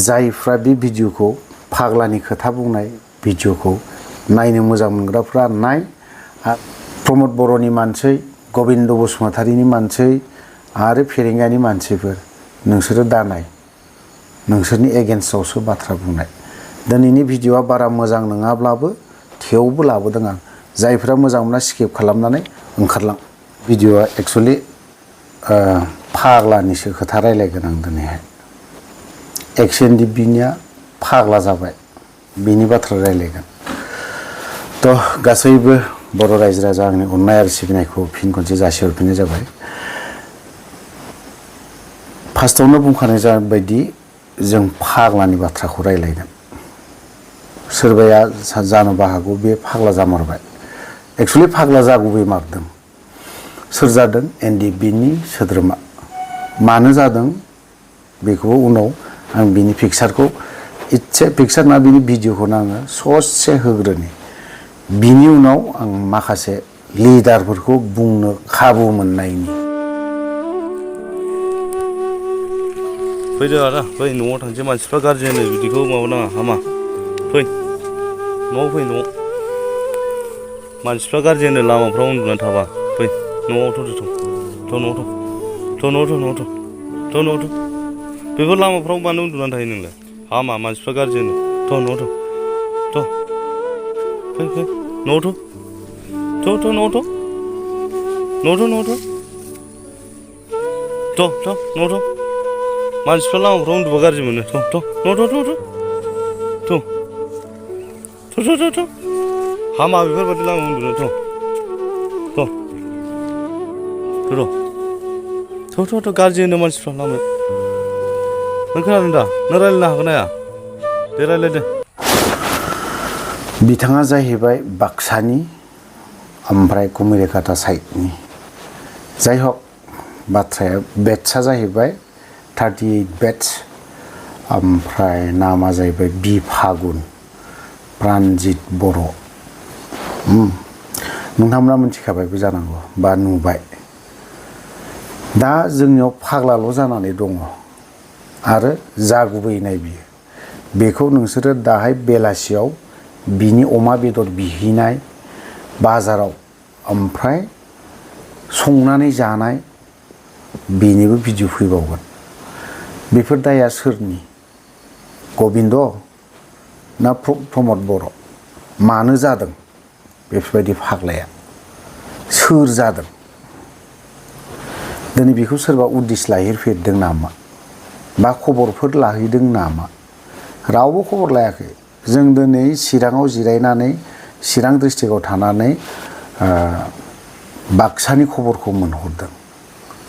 जायफ्रा बे भिडिअखौ फाग्लानि खोथा बुंनाय भिडिअखौ नायनो मोजां मोनग्राफ्रा नाय प्रमद बर'नि मानसि गबिन्द बसुमतारीनि मानसि आरो फेरेंगानि मानसिफोर नोंसोरो दानाय नोंसोरनि एगेन्स्टआवसो बाथ्रा बुंनाय दिनैनि भिडिअआ बारा मोजां नङाब्लाबो थेवबो लाबोदों आं जायफ्रा मोजां मोना स्किप खालामनानै ओंखारलां भिडिअआ एक्चुअली फाग्लानिसो खोथा रायलायगोन आं दिनैहाय एक्सन दिबिनिया फाग्ला जाबाय बिनि बाथ्रा रायलायगोन तो गासैबो बर' रायजो राजा आंनि अननाय आरो सिबिनायखौ फिन खनसे जासिहरफिननाय जाबाय फार्स्टआवनो बुंखानाय जाबायदि जों फाग्लानि बाथ्राखौ रायलायगोन सोरबाया जानोबो हागौ बे फाग्ला जामारबाय एक्चुअली फाग्ला जागुबै मारदों सोर जादों एनडिएफबिनि सोद्रोमा मानो जादों बेखौ उनाव आं बिनि पिक्चारखौ इसे पिक्चार ना बिनि भिडिअखौनो आङो ससे होग्रोनि बिनि उनाव आं माखासे लिडारफोरखौ बुंनो खाबु मोननायनि फैदो आदा फै न'आव थांसै मानसिफ्रा गाज्रि होनो बिदिखौ माबा नाङा हामा फै न'आव फै न'आव मानसिफ्रा गाज्रि होनो लामाफ्राव उन्दुनानै थाबा फै न'आव थ' न'आव थ' बेफोर लामाफ्राव मानो उन्दुनानै थायो नोंलाय हामा मानसिफ्रा गाज्रि होनो थ' न'आव थ' फै न'आव थ' न'आव थ' मानसिफ्रा लामाफ्राव उन्दुबा गाज्रि मोनो थ' हामा बेफोरबायदि लामा उन्दुनो थ' गाज्रि होनो मानसिफ्रा लामायाव नों खोनादों दा नों रायलायनो हागोन ना हाया दे रायलायदो बिथाङा जाहैबाय बाक्सानि ओमफ्राय कुमिरेकाटा साइडनि जाय हक बाथ्राया बेट्सआ जाहैबाय 38 बेट्स ओमफ्राय नामा जाहैबाय बि फागुन प्रानजित बर' नोंथांमोना मिथिखाबायबो जानांगौ बा नुबाय दा जोंनियाव फाग्लाल' जानानै दङ आरो जागुबैनाय बियो बेखौ नोंसोरो दाहाय बेलासियाव बिनि अमा बेदर बिहैनाय बाजाराव ओमफ्राय संनानै जानाय बेनिबो भिडिअ फैबावगोन बेफोर दाया सोरनि गबिन्द ना प्रमद बर' मानो जादों बेफोरबायदि फाग्लाया सोर जादों दिनै बेखौ सोरबा उदिस लाहैफेरदों नामा बा खबरफोर लाहैदों नामा रावबो खबर लायाखै जों दिनै चिराङाव जिरायनानै चिरां डिस्ट्रिक्टआव थानानै बाक्सानि खबरखौ मोनहरदों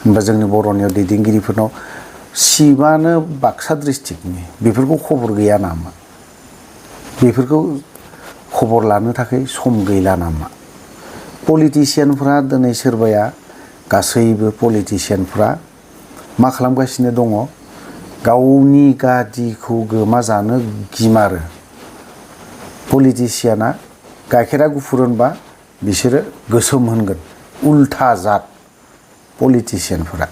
होनबा जोंनि बर'नियाव दैदेनगिरिफोरनाव सिबानो बाक्सा डिस्ट्रिक्टनि बेफोरखौ खबर गैया नामा बेफोरखौ खबर लानो थाखाय सम गैला नामा पलिटिशियानफ्रा दिनै सोरबाया गासैबो पलिटिशियानफ्रा मा खालामगासिनो दङ गावनि गादिखौ गोमाजानो गिमारो पलिटिशियाना गाइखेरा गुफुर होनबा बिसोरो गोसोम होनगोन उल्था जात पलिटिशियानफोरा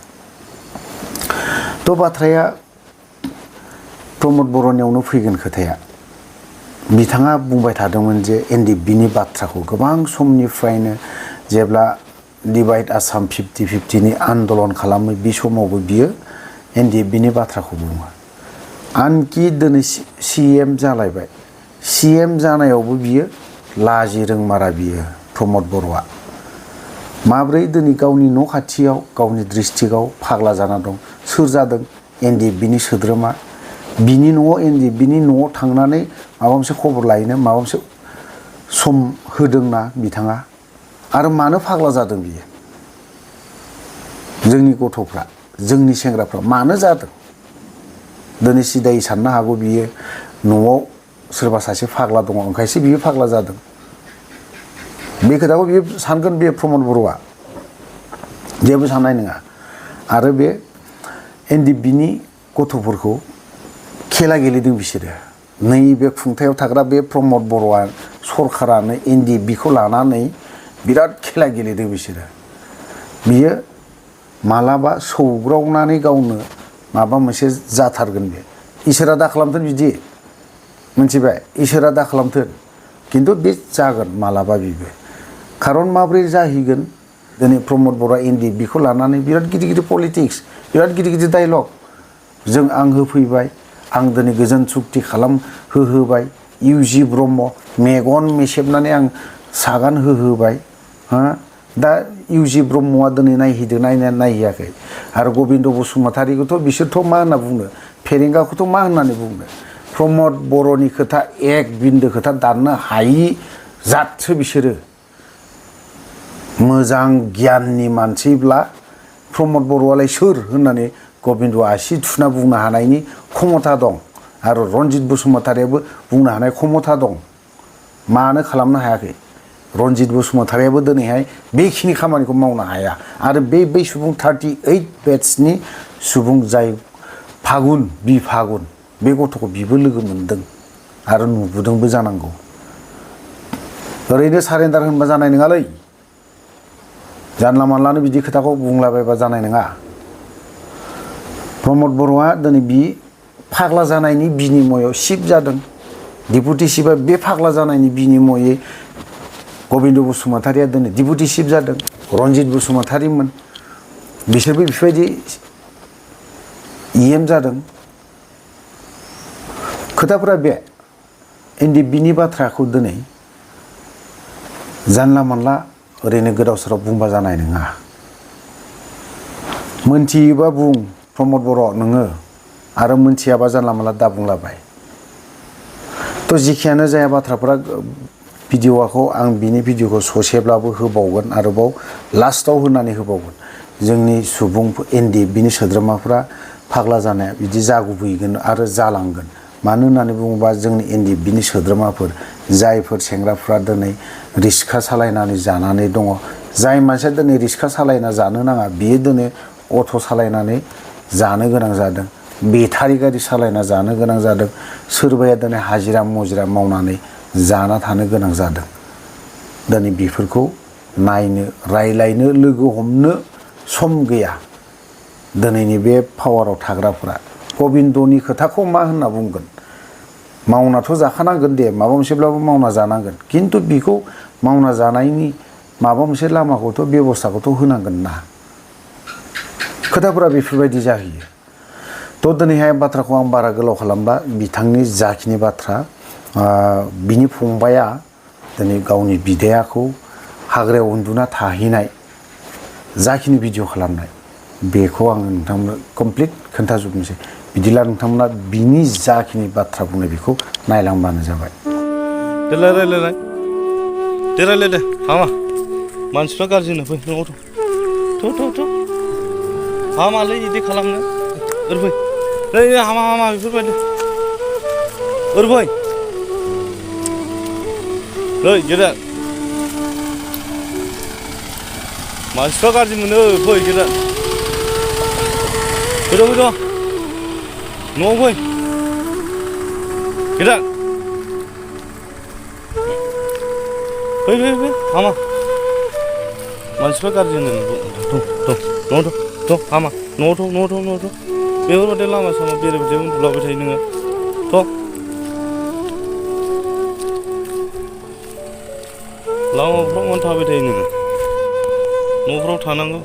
थ' बाथ्राया प्रमद बर'नियावनो फैगोन खोथाया बिथाङा बुंबाय थादोंमोन जे एनडिएफबिनि बाथ्राखौ गोबां समनिफ्रायनो जेब्ला डिभाइड आसाम 50-50नि आन्दलन खालामो बे समावबो बियो एनडिएफबिनि बाथ्राखौ बुङो आनकि दिनै CM जालायबाय CM जानायावबो बियो लाजि रोंमारा बियो प्रमद बर'आ माब्रै दिनै गावनि न' खाथियाव गावनि डिस्ट्रिक्टआव फाग्ला जाना दं सोर जादों एनडिएफबिनि सोद्रोमा बिनि न'आव एनडिएफबिनि न'आव थांनानै माबा मोनसे खबर लायनो माबा मोनसे सम होदोंना बिथाङा आरो मानो फाग्ला जादों बियो जोंनि गथ'फ्रा जोंनि सेंग्राफ्रा मानो जादों दिनै सिदायै साननो हागौ बियो न'आव सोरबा सासे फाग्ला दङ ओंखायसो बियो फाग्ला जादों बे खोथाखौ बियो सानगोन बे प्रमद बर'आ जेबो साननाय नङा आरो बे एनडिएफबिनि गथ'फोरखौ खेला गेलेदों बिसोरो नैबे खुंथायाव थाग्रा बे प्रमद बर'आ सरकारानो एनडिएफबिखौ लानानै बिराद खेला गेलेदों बिसोरो बियो मालाबा सौग्रावनानै गावनो माबा मोनसे जाथारगोन बे इसोरा दा खालामथों बिदि मोनथिबाय इसोरा दा खालामथों खिन्थु बे जागोन मालाबा बिबो खारन माब्रै जाहैगोन दिनै प्रमद बर' एनडि बेखौ लानानै बिराद गिदिर गिदिर पलिटिक्स बिराद गिदिर गिदिर डायलग जों आं होफैबाय आं दिनै गोजोन सुक्ति खालाम होहोबाय इउजि ब्रह्म मेगन मेसेबनानै आं सागान होहोबाय हा दा इउजि ब्रह्मआ दिनै नायहैदों नायनानै नायहैयाखै आरो गबिन्द बसुमतारीखौथ' बिसोरथ' मा होनना बुंनो फेरेंगाखौथ' मा होननानै बुंनो प्रमद बर'नि खोथा एक बिन्दो खोथा दाननो हायि जाथसो बिसोरो मोजां गियाननि मानसिब्ला प्रमद बर'आलाय सोर होननानै गबिन्द आसि थुना बुंनो हानायनि क्षमता दं आरो रन्जित बसुमतारीयाबो बुंनो हानाय क्षमता दं मानो खालामनो हायाखै रन्जित बसुमतारीयाबो दिनैहाय बेखिनि खामानिखौ मावनो हाया आरो बै सुबुं 38 बेट्सनि सुबुं जाय फागुन बि फागुन बे गथ'खौ बिबो लोगो मोनदों आरो नुबोदोंबो जानांगौ ओरैनो सारेन्डार होनबा जानाय नङालै जानला मानलानो बिदि खोथाखौ बुंलाबायबा जानाय नङा प्रमद बर'आ दिनै बि फाग्ला जानायनि बिनिमयआव शिफ जादों डिपुटि शिफआ बे फाग्ला जानायनि बिनिमयै गबिन्द बसुमतारीया दिनै डिपुटि शिफ जादों रन्जित बसुमतारीमोन बिसोरबो बेफोरबायदि इएम जादों खोथाफोरा बे एनडिएफबिनि बाथ्राखौ दिनै जानला मानला ओरैनो गोदाव सोराव बुंबा जानाय नङा मोनथियोबा बुं प्रमद बर' नोङो आरो मोनथियाबा जानला मानला दा बुंलाबाय थ' जिखियानो जाया बाथ्राफोरा भिडिअ'खौ आं बिनि भिडिअ'खौ ससेब्लाबो होबावगोन आरोबाव लास्टआव होनानै होबावगोन जोंनि सुबुं एनडिएफबिनि सोद्रोमाफ्रा फाग्ला जानाया बिदि जागुबैगोन आरो जालांगोन मानो होननानै बुङोबा जोंनि एनडिएफबिनि सोद्रोमाफोर जायफोर सेंग्राफ्रा दिनै रिक्सा सालायनानै जानानै दङ जाय मानसिया दिनै रिक्सा सालायना जानो नाङा बियो दिनै अट' सालायनानै जानो गोनां जादों बेटारि गारि सालायना जानो गोनां जादों सोरबाया दिनै हाजिरा मुजिरा मावनानै जाना थानो गोनां जादों दिनै बेफोरखौ नायनो रायलायनो लोगो हमनो सम गैया दिनैनि बे पावाराव थाग्राफोरा गबिन्दनि खोथाखौ मा होनना बुंगोन मावनाथ' जाखानांगोन दे माबा मोनसेब्लाबो मावना जानांगोन खिन्थु बेखौ मावना जानायनि माबा मोनसे लामाखौथ' बेबस्थाखौथ' होनांगोन ना खोथाफोरा बेफोरबायदि जाहैयो थ' दिनैहाय बाथ्राखौ आं बारा गोलाव खालामबा बिथांनि जाखिनि बाथ्रा बिनि फंबाया दिनै गावनि बिदायाखौ हाग्रायाव उन्दुना थाहैनाय जाखिनि भिडिअ खालामनाय बेखौ आं नोंथांमोननो कमप्लिट खोन्थाजोबनोसै बिदिला नोंथांमोना बिनि जाखिनि बाथ्रा बुंनाय बेखौ नायलांबानो जाबाय दे रायलाय दे हामा मानसिफ्रा गाज्रि होनो फै न'आव थ' हामालै बिदि खालामनो ओरै फै नै हामा बेफोरबायदि ओरै फै नै गेदेर मानसिफ्रा गाज्रि मोनो फै गेदेर फैद' न'आव फै गेदेर फै हामा मानसिफ्रा गाज्रि होनो थ' हामा न'आव थ' बेफोरबायदि लामा सामा बेरायबाय उन्दुलाबाय थायो नोङो थ' लामाफ्राव मानो थाबाय थायो नोङो न'फ्राव थानांगौ